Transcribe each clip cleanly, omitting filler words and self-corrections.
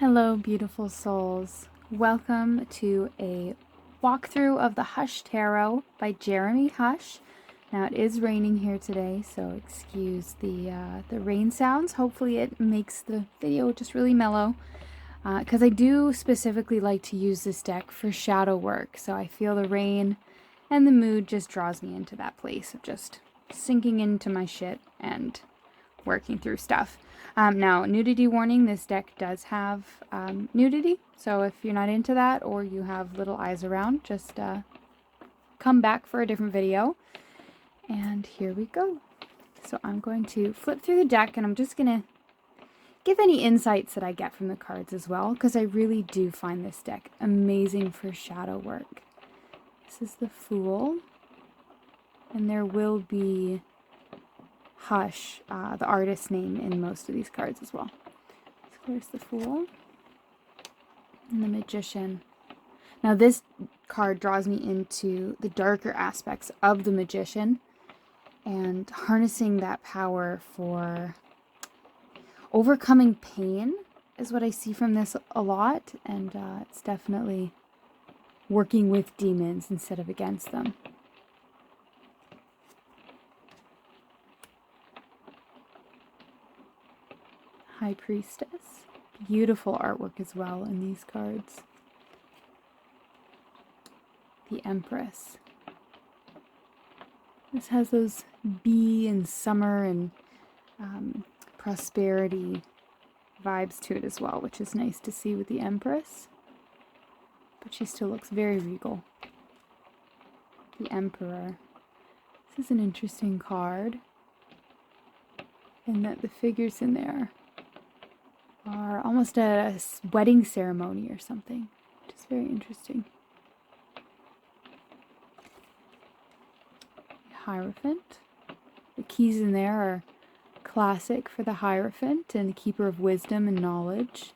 Hello, beautiful souls. Welcome to a walkthrough of the Hush Tarot by Jeremy Hush. Now it is raining here today, so excuse the rain sounds. Hopefully it makes the video just really mellow, because I do specifically like to use this deck for shadow work. So I feel the rain and the mood just draws me into that place of just sinking into my shit and working through stuff. Now, nudity warning, this deck does have nudity, so if you're not into that or you have little eyes around, just come back for a different video. And here we go. So I'm going to flip through the deck, and I'm just going to give any insights that I get from the cards as well, because I really do find this deck amazing for shadow work. This is the Fool, and there will be Hush, the artist's name, in most of these cards as well. So there's the Fool and the Magician. Now this card draws me into the darker aspects of the Magician and harnessing that power for overcoming pain is what I see from this a lot, and it's definitely working with demons instead of against them. High Priestess. Beautiful artwork as well in these cards. The Empress. This has those bee and summer and prosperity vibes to it as well, which is nice to see with the Empress. But she still looks very regal. The Emperor. This is an interesting card, in that the figures in there are almost a wedding ceremony or something, which is very interesting. Hierophant. The keys in there are classic for the Hierophant and the Keeper of Wisdom and Knowledge.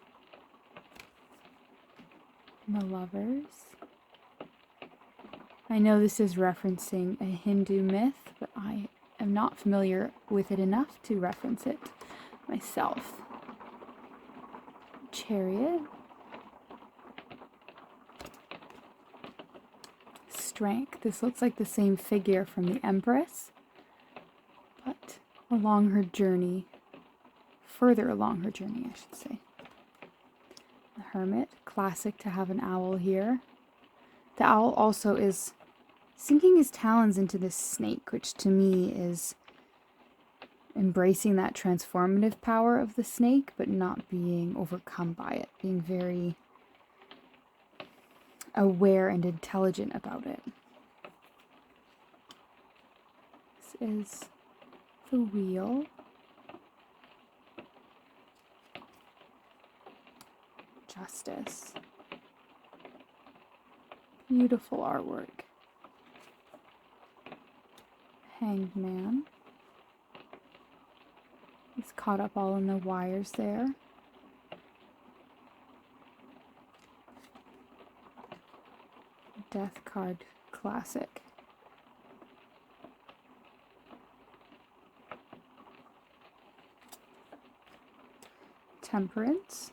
And the Lovers. I know this is referencing a Hindu myth, but I am not familiar with it enough to reference it myself. Chariot. Strength. This looks like the same figure from the Empress, but along her journey, further along her journey, I should say. The Hermit. Classic to have an owl here. The owl also is sinking his talons into this snake, which to me is embracing that transformative power of the snake, but not being overcome by it, being very aware and intelligent about it. This is the Wheel. Justice. Beautiful artwork. Hanged Man. He's caught up all in the wires there. Death card, classic. Temperance.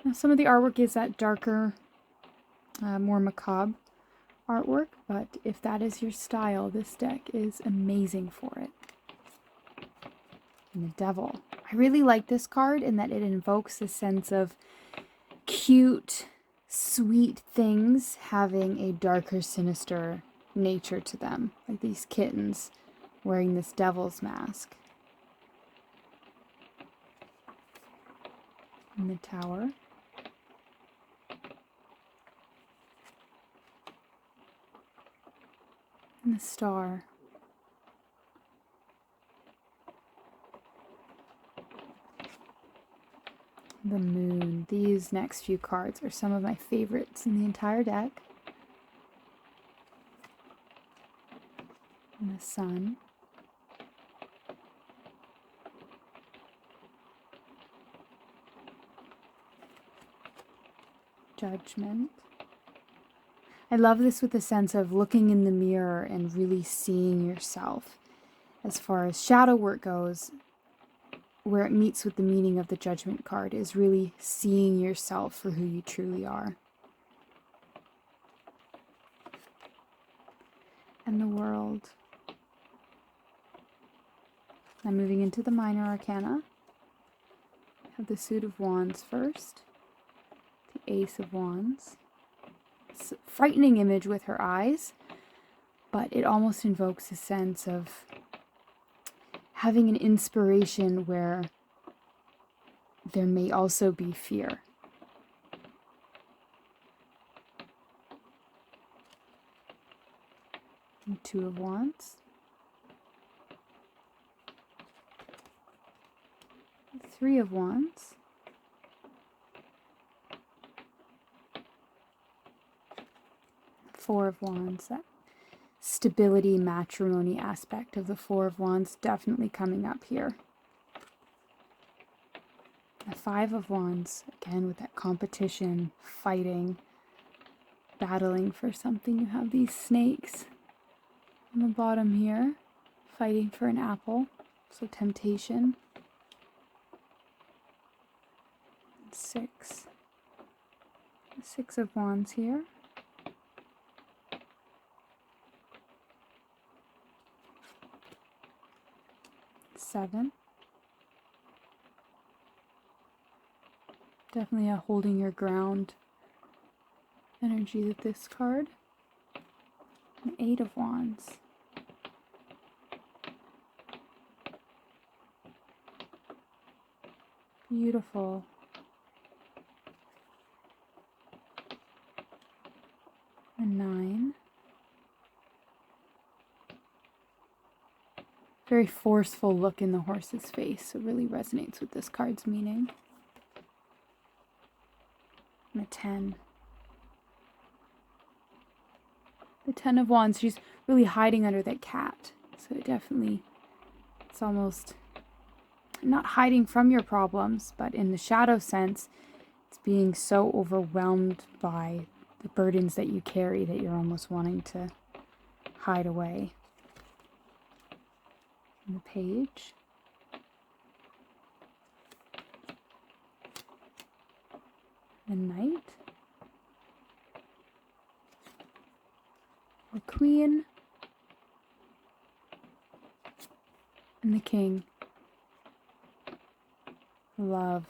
Now some of the artwork is that darker, more macabre artwork, but if that is your style, this deck is amazing for it. And the Devil. I really like this card in that it invokes a sense of cute, sweet things having a darker, sinister nature to them, like these kittens wearing this devil's mask. And the Tower. And the Star. The Moon. These next few cards are some of my favorites in the entire deck. And the Sun. Judgment. I love this with the sense of looking in the mirror and really seeing yourself. As far as shadow work goes, where it meets with the meaning of the Judgment card is really seeing yourself for who you truly are. And the World. Now moving into the Minor Arcana. We have the Suit of Wands first. The Ace of Wands. It's a frightening image with her eyes, but it almost invokes a sense of having an inspiration where there may also be fear. And Two of Wands. Three of Wands. Four of Wands. That stability, matrimony aspect of the Four of Wands definitely coming up here. The Five of Wands, again with that competition, fighting, battling for something. You have these snakes on the bottom here, fighting for an apple, so temptation. Six. The Six of Wands here. Seven. Definitely a holding your ground energy with this card. An Eight of Wands. Beautiful. A Nine. Very forceful look in the horse's face, so it really resonates with this card's meaning. And a 10. The Ten of Wands, she's really hiding under that cat. So it definitely, it's almost not hiding from your problems, but in the shadow sense, it's being so overwhelmed by the burdens that you carry that you're almost wanting to hide away. And the Page. The Knight. The Queen. And the King. Love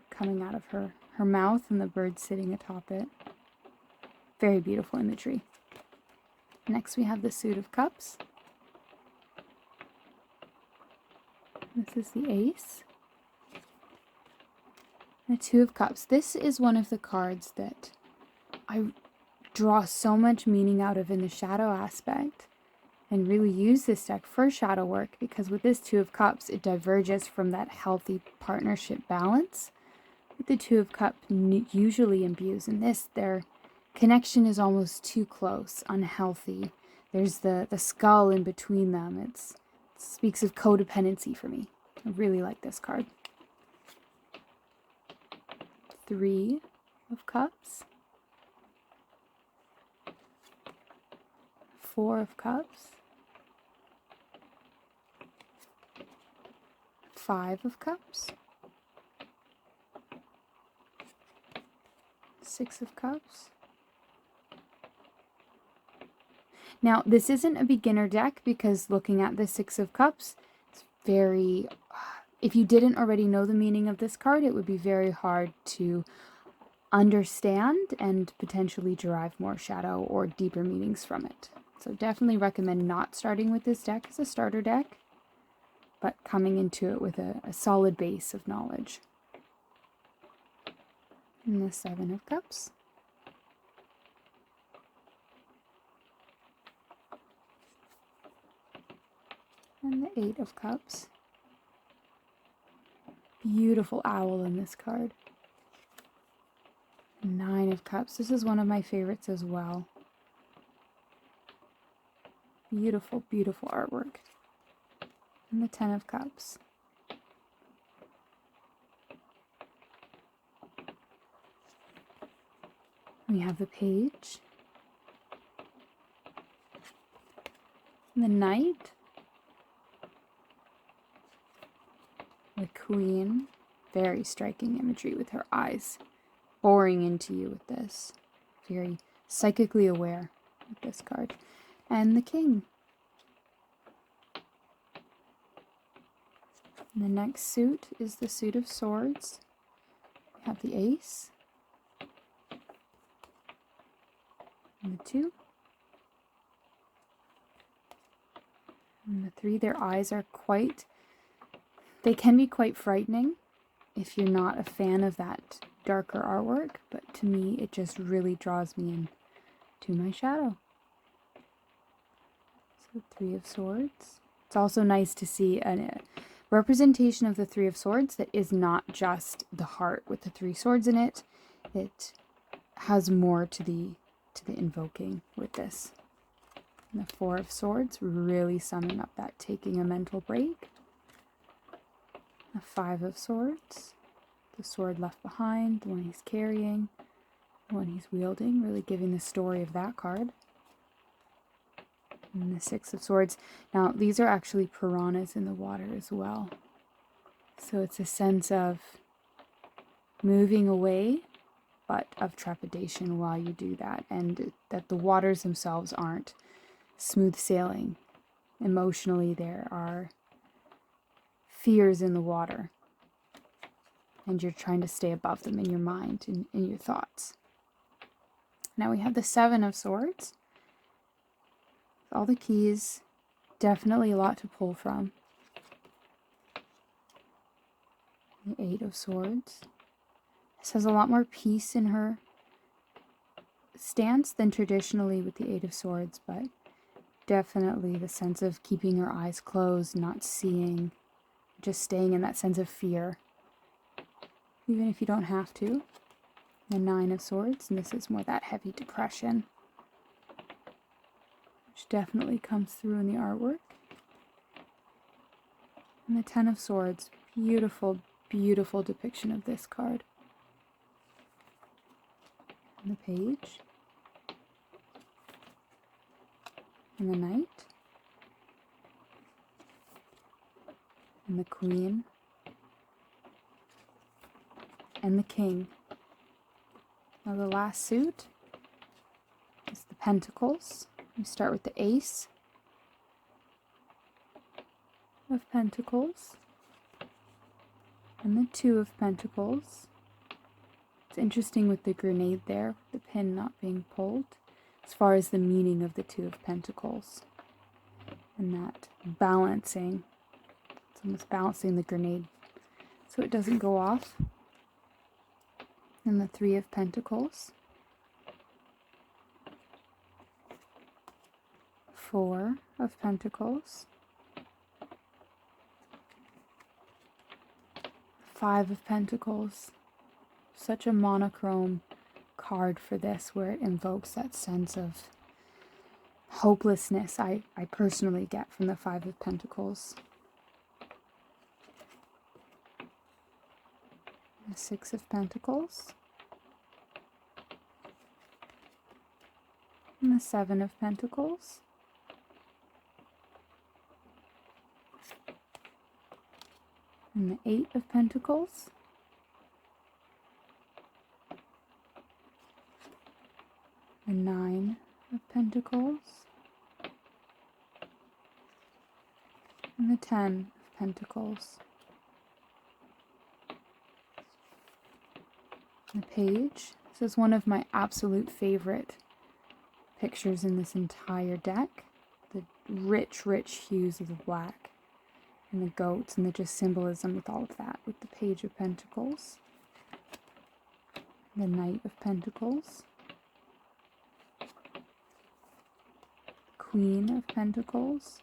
coming out of her mouth and the bird sitting atop it. Very beautiful imagery. Next we have the Suit of Cups. This is the Ace. The Two of Cups. This is one of the cards that I draw so much meaning out of in the shadow aspect and really use this deck for shadow work, because with this Two of Cups, it diverges from that healthy partnership balance. With the Two of Cups usually imbues in this, their connection is almost too close, unhealthy. There's the skull in between them. It speaks of codependency for me. I really like this card. Three of Cups. Four of Cups. Five of Cups. Six of Cups. Now, this isn't a beginner deck because looking at the Six of Cups, it's very... If you didn't already know the meaning of this card, it would be very hard to understand and potentially derive more shadow or deeper meanings from it. So definitely recommend not starting with this deck as a starter deck, but coming into it with a solid base of knowledge. And the Seven of Cups. And the Eight of Cups. Beautiful owl in this card. Nine of Cups. This is one of my favorites as well. Beautiful, beautiful artwork. And the Ten of Cups. We have the Page. And the Knight. Queen. Very striking imagery with her eyes boring into you with this. Very psychically aware with this card. And the King. And the next suit is the Suit of Swords. We have the Ace. And the 2. And the 3. Their eyes are they can be quite frightening if you're not a fan of that darker artwork, but to me it just really draws me in to my shadow. So 3 of Swords. It's also nice to see a representation of the 3 of Swords that is not just the heart with the 3 swords in it. It has more to the invoking with this. And the 4 of Swords, really summing up that taking a mental break. The 5 of Swords, the sword left behind, the one he's carrying, the one he's wielding, really giving the story of that card. And the 6 of Swords. Now, these are actually piranhas in the water as well. So it's a sense of moving away, but of trepidation while you do that, and that the waters themselves aren't smooth sailing. Emotionally, there are fears in the water, and you're trying to stay above them in your mind and in your thoughts. Now we have the 7 of Swords. All the keys, definitely a lot to pull from. The 8 of Swords. This has a lot more peace in her stance than traditionally with the 8 of Swords, but definitely the sense of keeping her eyes closed, not seeing, just staying in that sense of fear, even if you don't have to. The 9 of Swords, and this is more that heavy depression, which definitely comes through in the artwork. And the 10 of Swords, beautiful, beautiful depiction of this card. And the Page. And the Knight. And the Queen. And the King. Now the last suit is the Pentacles. We start with the Ace of Pentacles and the 2 of Pentacles. It's interesting with the grenade there, the pin not being pulled, as far as the meaning of the 2 of Pentacles and that balancing. It's almost balancing the grenade so it doesn't go off. And the 3 of Pentacles. 4 of Pentacles. 5 of Pentacles. Such a monochrome card for this, where it invokes that sense of hopelessness I personally get from the 5 of Pentacles. The 6 of Pentacles. And the 7 of Pentacles. And the 8 of Pentacles. The 9 of Pentacles. And the 10 of Pentacles. The Page. This is one of my absolute favorite pictures in this entire deck. The rich, rich hues of the black and the goats and the just symbolism with all of that. With the Page of Pentacles. The Knight of Pentacles. Queen of Pentacles.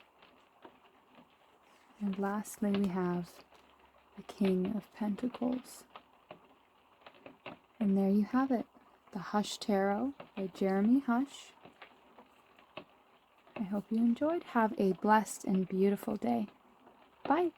And lastly we have the King of Pentacles. And there you have it, the Hush Tarot by Jeremy Hush. I hope you enjoyed. Have a blessed and beautiful day. Bye.